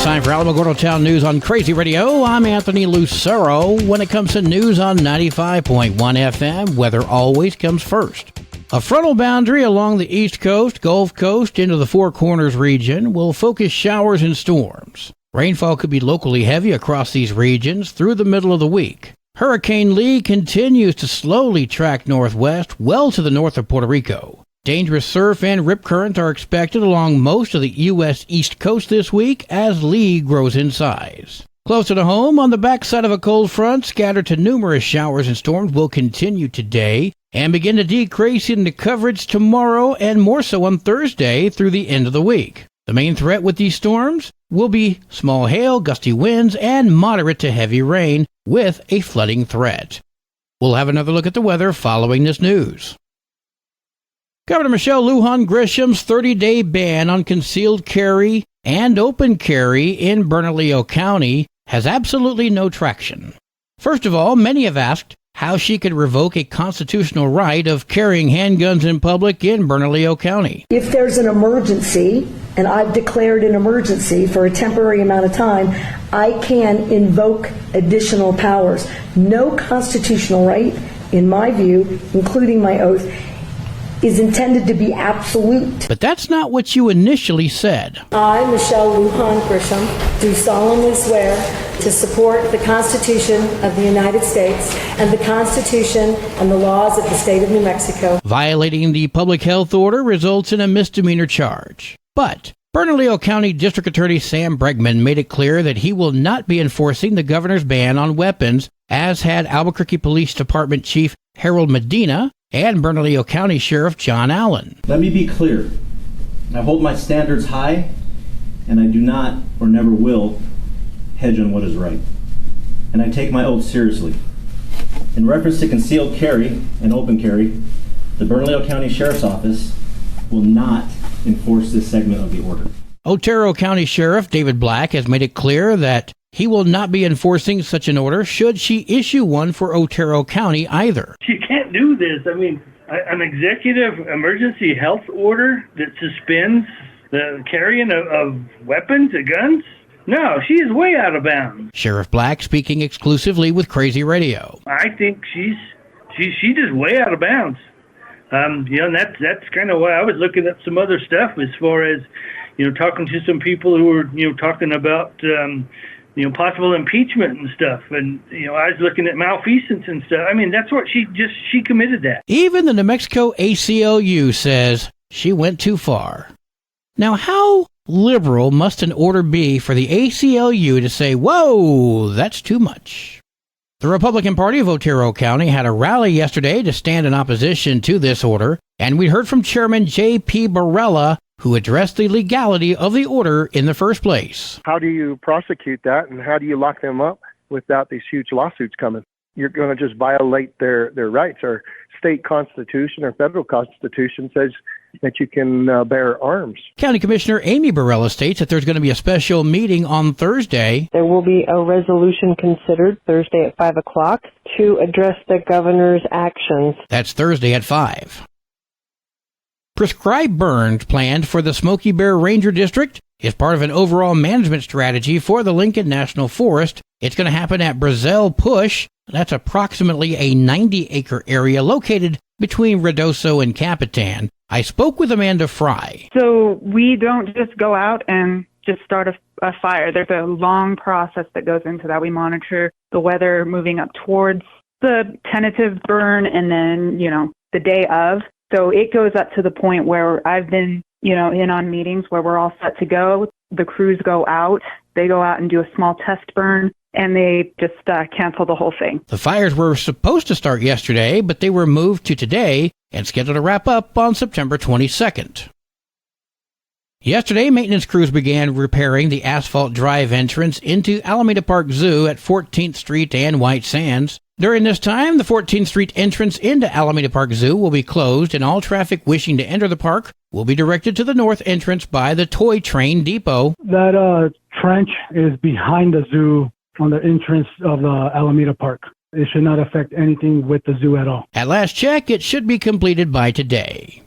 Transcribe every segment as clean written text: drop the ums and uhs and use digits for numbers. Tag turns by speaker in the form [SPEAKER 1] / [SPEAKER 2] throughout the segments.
[SPEAKER 1] time for Alamogordo Town News on Crazy Radio. I'm Anthony Lucero. When it comes to news on 95.1 FM, weather always comes first. A frontal boundary along the East Coast, Gulf Coast, into the Four Corners region will focus showers and storms. Rainfall could be locally heavy across these regions through the middle of the week. Hurricane Lee continues to slowly track northwest, well to the north of Puerto Rico. Dangerous surf and rip currents are expected along most of the U.S. East Coast this week as Lee grows in size. Closer to home, on the backside of a cold front, scattered to numerous showers and storms will continue today and begin to decrease into coverage tomorrow and more so on Thursday through the end of the week. The main threat with these storms will be small hail, gusty winds, and moderate to heavy rain with a flooding threat. We'll have another look at the weather following this news. Governor Michelle Lujan Grisham's 30-day ban on concealed carry and open carry in Bernalillo County has absolutely no traction. First of all, many have asked how she could revoke a constitutional right of carrying handguns in public in Bernalillo County.
[SPEAKER 2] If there's an emergency, and I've declared an emergency for a temporary amount of time, I can invoke additional powers. No constitutional right, in my view, including my oath, is intended to be absolute.
[SPEAKER 1] But that's not what you initially said.
[SPEAKER 2] I, Michelle Lujan Grisham, do solemnly swear to support the Constitution of the United States and the Constitution and the laws of the state of New Mexico.
[SPEAKER 1] Violating the public health order results in a misdemeanor charge. But Bernalillo County District Attorney Sam Bregman made it clear that he will not be enforcing the governor's ban on weapons, as had Albuquerque Police Department Chief Harold Medina and Bernalillo County Sheriff John Allen.
[SPEAKER 3] Let me be clear. I hold my standards high, and I do not or never will hedge on what is right. And I take my oath seriously. In reference to concealed carry and open carry, the Bernalillo County Sheriff's Office will not enforce this segment of the order.
[SPEAKER 1] Otero County Sheriff David Black has made it clear that he will not be enforcing such an order should she issue one for Otero County either.
[SPEAKER 4] You can't do this. I mean, an executive emergency health order that suspends the carrying of weapons and guns? No, she is way out of bounds.
[SPEAKER 1] Sheriff Black speaking exclusively with Crazy Radio.
[SPEAKER 4] I think she's just way out of bounds. And that's kind of why I was looking at some other stuff as far as, talking to some people who were, talking about, possible impeachment and stuff. And, I was looking at malfeasance and stuff. I mean, that's what she committed that.
[SPEAKER 1] Even the New Mexico ACLU says she went too far. Now, how liberal must an order be for the ACLU to say, whoa, that's too much? The Republican Party of Otero County had a rally yesterday to stand in opposition to this order, and we heard from Chairman J.P. Barella, who addressed the legality of the order in the first place.
[SPEAKER 5] How do you prosecute that, and how do you lock them up without these huge lawsuits coming? You're going to just violate their rights. Our state constitution or federal constitution says that you can bear arms.
[SPEAKER 1] County Commissioner Amy Barella states that there's going to be a special meeting on Thursday.
[SPEAKER 6] There will be a resolution considered Thursday at 5 o'clock to address the governor's actions.
[SPEAKER 1] That's Thursday at 5. Prescribed burns planned for the Smoky Bear Ranger District is part of an overall management strategy for the Lincoln National Forest. It's going to happen at Brazil Push. That's approximately a 90-acre area located between Ruidoso and Capitan. I spoke with Amanda Fry.
[SPEAKER 7] So we don't just go out and just start a fire. There's a long process that goes into that. We monitor the weather moving up towards the tentative burn and then, the day of. So it goes up to the point where I've been, in on meetings where we're all set to go. The crews go out. They go out and do a small test burn, and they just cancel the whole thing.
[SPEAKER 1] The fires were supposed to start yesterday, but they were moved to today and scheduled to wrap up on September 22nd. Yesterday, maintenance crews began repairing the asphalt drive entrance into Alameda Park Zoo at 14th Street and White Sands. During this time, the 14th Street entrance into Alameda Park Zoo will be closed, and all traffic wishing to enter the park will be directed to the north entrance by the Toy Train Depot.
[SPEAKER 8] That trench is behind the zoo on the entrance of Alameda Park. It should not affect anything with the zoo at all.
[SPEAKER 1] At last check, it should be completed by today.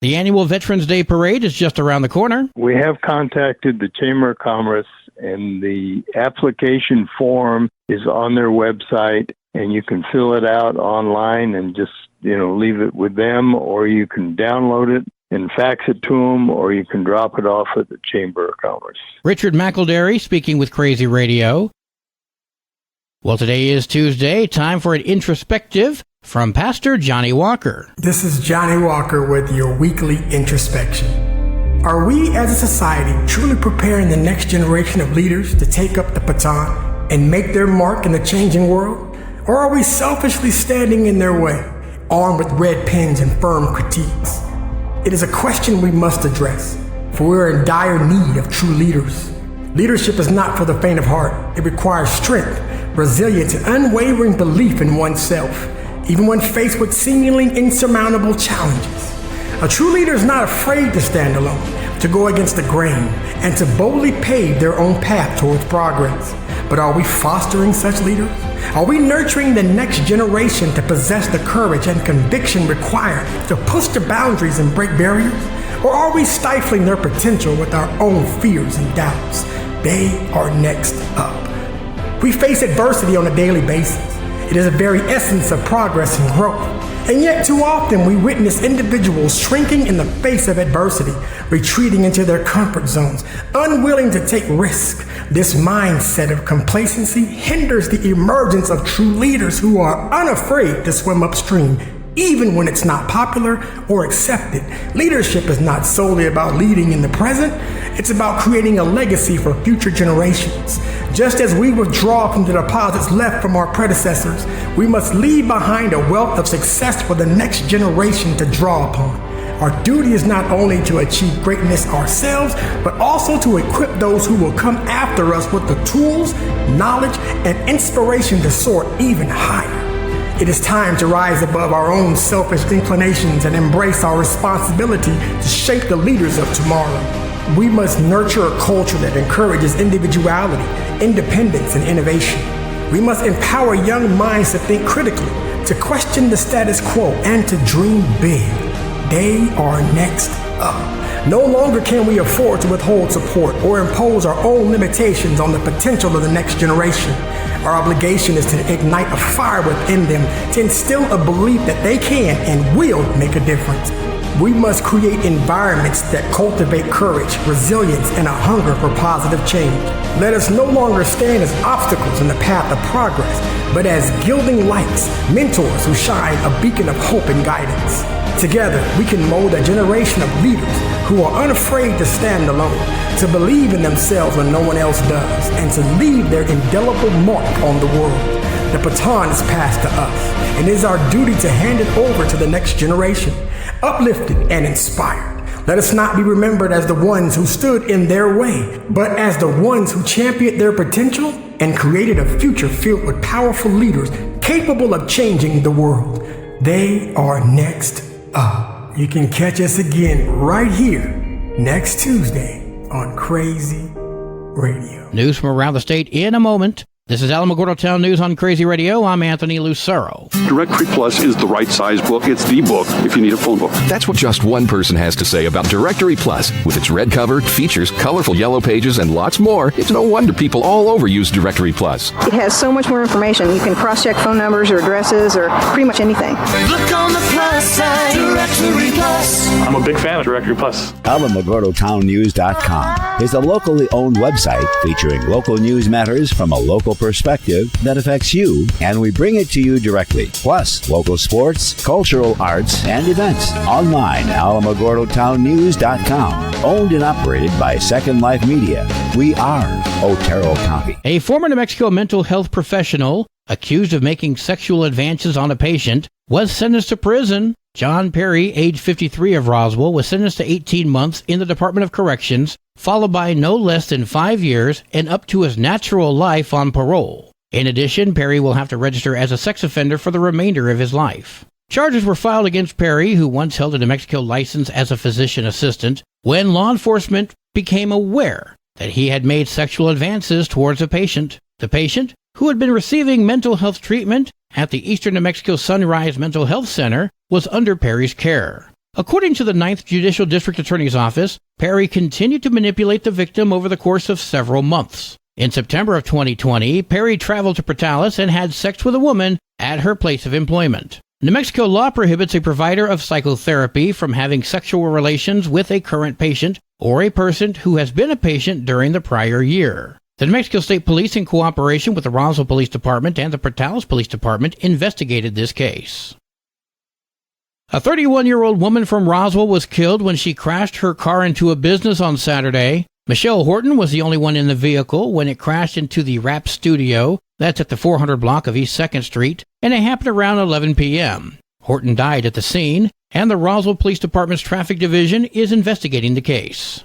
[SPEAKER 1] The annual Veterans Day Parade is just around the corner.
[SPEAKER 9] We have contacted the Chamber of Commerce, and the application form is on their website, and you can fill it out online and just, leave it with them, or you can download it and fax it to them, or you can drop it off at the Chamber of Commerce.
[SPEAKER 1] Richard McElderry speaking with Crazy Radio. Well, today is Tuesday, time for an introspective from Pastor Johnny Walker.
[SPEAKER 10] This is Johnny Walker with your weekly introspection. Are we as a society truly preparing the next generation of leaders to take up the baton and make their mark in the changing world? Or are we selfishly standing in their way, armed with red pens and firm critiques? It is a question we must address, for we are in dire need of true leaders. Leadership is not for the faint of heart. It requires strength, resilience, and unwavering belief in oneself, even when faced with seemingly insurmountable challenges. A true leader is not afraid to stand alone, to go against the grain, and to boldly pave their own path towards progress. But are we fostering such leaders? Are we nurturing the next generation to possess the courage and conviction required to push the boundaries and break barriers? Or are we stifling their potential with our own fears and doubts? They are next up. We face adversity on a daily basis. It is the very essence of progress and growth. And yet too often we witness individuals shrinking in the face of adversity, retreating into their comfort zones, unwilling to take risks. This mindset of complacency hinders the emergence of true leaders who are unafraid to swim upstream, even when it's not popular or accepted. Leadership is not solely about leading in the present. It's about creating a legacy for future generations. Just as we withdraw from the deposits left from our predecessors, we must leave behind a wealth of success for the next generation to draw upon. Our duty is not only to achieve greatness ourselves, but also to equip those who will come after us with the tools, knowledge, and inspiration to soar even higher. It is time to rise above our own selfish inclinations and embrace our responsibility to shape the leaders of tomorrow. We must nurture a culture that encourages individuality, independence, and innovation. We must empower young minds to think critically, to question the status quo, and to dream big. They are next up. No longer can we afford to withhold support or impose our own limitations on the potential of the next generation. Our obligation is to ignite a fire within them, to instill a belief that they can and will make a difference. We must create environments that cultivate courage, resilience, and a hunger for positive change. Let us no longer stand as obstacles in the path of progress, but as gilding lights, mentors who shine a beacon of hope and guidance. Together, we can mold a generation of leaders who are unafraid to stand alone, to believe in themselves when no one else does, and to leave their indelible mark on the world. The baton is passed to us, and it is our duty to hand it over to the next generation, uplifted and inspired. Let us not be remembered as the ones who stood in their way, but as the ones who championed their potential and created a future filled with powerful leaders capable of changing the world. They are next up. You can catch us again right here next Tuesday on Crazy Radio.
[SPEAKER 1] News from around the state in a moment. This is Alamogordo Town News on Crazy Radio. I'm Anthony Lucero.
[SPEAKER 11] Directory Plus is the right size book. It's the book if you need a phone book.
[SPEAKER 12] That's what just one person has to say about Directory Plus. With its red cover, features, colorful yellow pages, and lots more, it's no wonder people all over use Directory Plus.
[SPEAKER 13] It has so much more information. You can cross-check phone numbers or addresses or pretty much anything.
[SPEAKER 14] Look on the plus side, Directory Plus.
[SPEAKER 11] I'm a big fan of Directory Plus.
[SPEAKER 15] AlamogordoTownNews.com is a locally owned website featuring local news matters from a local perspective that affects you, and we bring it to you directly. Plus, local sports, cultural arts, and events. Online, AlamogordoTownNews.com. Owned and operated by Second Life Media. We are Otero County.
[SPEAKER 1] A former New Mexico mental health professional accused of making sexual advances on a patient was sentenced to prison. John Perry, age 53 of Roswell, was sentenced to 18 months in the Department of Corrections, followed by no less than 5 years and up to his natural life on parole. In addition, Perry will have to register as a sex offender for the remainder of his life. Charges were filed against Perry, who once held a New Mexico license as a physician assistant, when law enforcement became aware that he had made sexual advances towards a patient. The patient, who had been receiving mental health treatment at the Eastern New Mexico Sunrise Mental Health Center, was under Perry's care. According to the 9th Judicial District Attorney's Office, Perry continued to manipulate the victim over the course of several months. In September of 2020, Perry traveled to Portales and had sex with a woman at her place of employment. New Mexico law prohibits a provider of psychotherapy from having sexual relations with a current patient or a person who has been a patient during the prior year. The New Mexico State Police, in cooperation with the Roswell Police Department and the Portales Police Department, investigated this case. A 31-year-old woman from Roswell was killed when she crashed her car into a business on Saturday. Michelle Horton was the only one in the vehicle when it crashed into the Rap Studio. That's at the 400 block of East 2nd Street, and it happened around 11 p.m. Horton died at the scene, and the Roswell Police Department's Traffic Division is investigating the case.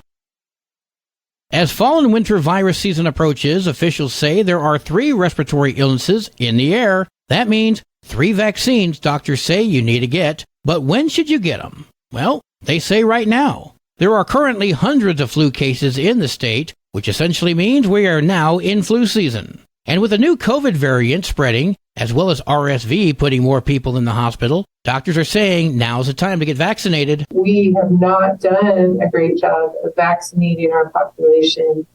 [SPEAKER 1] As fall and winter virus season approaches, officials say there are 3 respiratory illnesses in the air. That means 3 vaccines doctors say you need to get. But when should you get them? Well, they say right now. There are currently hundreds of flu cases in the state, which essentially means we are now in flu season. And with a new COVID variant spreading, as well as RSV putting more people in the hospital, doctors are saying now's the time to get vaccinated.
[SPEAKER 16] We have not done a great job of vaccinating our population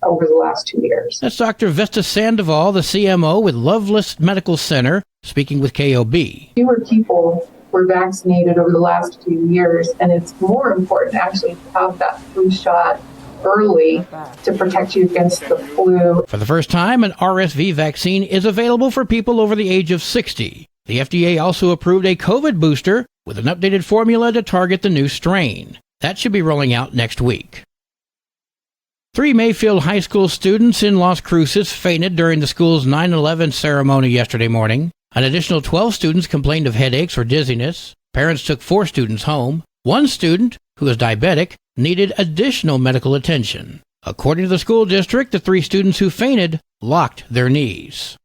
[SPEAKER 16] over the last 2 years.
[SPEAKER 1] That's Dr. Vesta Sandoval, the CMO with Loveless Medical Center, speaking with KOB.
[SPEAKER 16] Fewer people were vaccinated over the last few years, and it's more important actually to have that flu shot early to protect you against the flu.
[SPEAKER 1] For the first time, an RSV vaccine is available for people over the age of 60. The FDA also approved a COVID booster with an updated formula to target the new strain. That should be rolling out next week. 3 Mayfield High School students in Las Cruces fainted during the school's 9/11 ceremony yesterday morning. An additional 12 students complained of headaches or dizziness. Parents took 4 students home. 1 student, who is diabetic, needed additional medical attention. According to the school district, the 3 students who fainted locked their knees.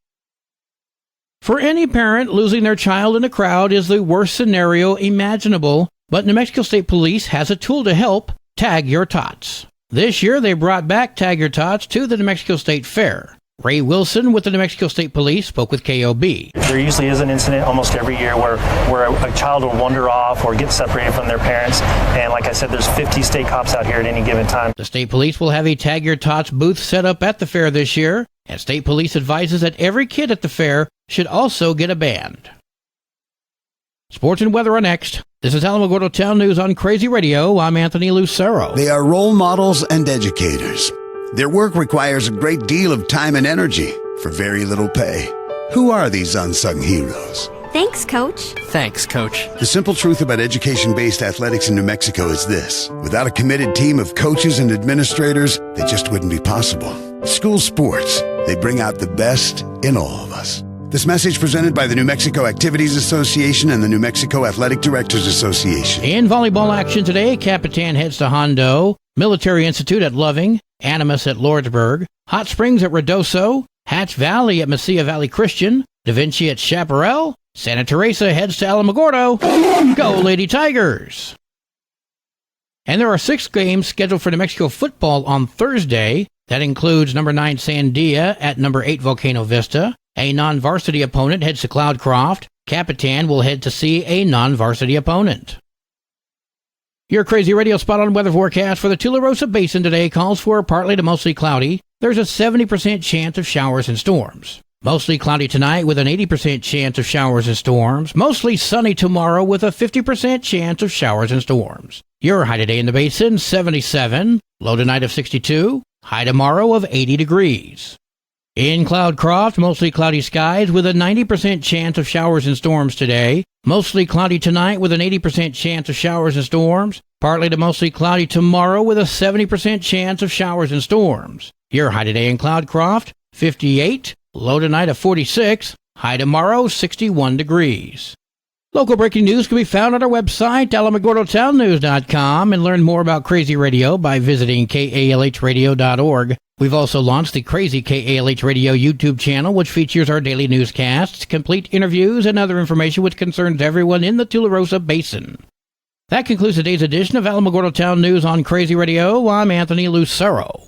[SPEAKER 1] For any parent, losing their child in a crowd is the worst scenario imaginable, but New Mexico State Police has a tool to help: Tag Your Tots. This year, they brought back Tag Your Tots to the New Mexico State Fair. Ray Wilson with the New Mexico State Police spoke with KOB.
[SPEAKER 17] There usually is an incident almost every year where a child will wander off or get separated from their parents. And like I said, there's 50 state cops out here at any given time.
[SPEAKER 1] The state police will have a Tag Your Tots booth set up at the fair this year. And state police advises that every kid at the fair should also get a band. Sports and weather are next. This is Alamogordo Town News on Crazy Radio. I'm Anthony Lucero.
[SPEAKER 18] They are role models and educators. Their work requires a great deal of time and energy for very little pay. Who are these unsung heroes?
[SPEAKER 19] Thanks, Coach.
[SPEAKER 20] Thanks, Coach.
[SPEAKER 18] The simple truth about education-based athletics in New Mexico is this: without a committed team of coaches and administrators, they just wouldn't be possible. School sports, they bring out the best in all of us. This message presented by the New Mexico Activities Association and the New Mexico Athletic Directors Association.
[SPEAKER 1] In volleyball action today, Capitan heads to Hondo, Military Institute at Loving, Animas at Lordsburg, Hot Springs at Redoso, Hatch Valley at Mesilla Valley Christian, Da Vinci at Chaparral, Santa Teresa heads to Alamogordo. Go Lady Tigers! And there are 6 games scheduled for New Mexico football on Thursday. That includes number 9 Sandia at number 8 Volcano Vista. A non-varsity opponent heads to Cloudcroft. Capitan will head to see a non-varsity opponent. Your Crazy Radio spot-on weather forecast for the Tularosa Basin today calls for partly to mostly cloudy. There's a 70% chance of showers and storms. Mostly cloudy tonight with an 80% chance of showers and storms. Mostly sunny tomorrow with a 50% chance of showers and storms. Your high today in the Basin, 77. Low tonight of 62. High tomorrow of 80 degrees. In Cloudcroft, mostly cloudy skies with a 90% chance of showers and storms today. Mostly cloudy tonight with an 80% chance of showers and storms. Partly to mostly cloudy tomorrow with a 70% chance of showers and storms. Your high today in Cloudcroft, 58. Low tonight of 46. High tomorrow, 61 degrees. Local breaking news can be found on our website, alamogordotownnews.com, and learn more about Crazy Radio by visiting kalhradio.org. We've also launched the Crazy KALH Radio YouTube channel, which features our daily newscasts, complete interviews, and other information which concerns everyone in the Tularosa Basin. That concludes today's edition of Alamogordo Town News on Crazy Radio. I'm Anthony Lucero.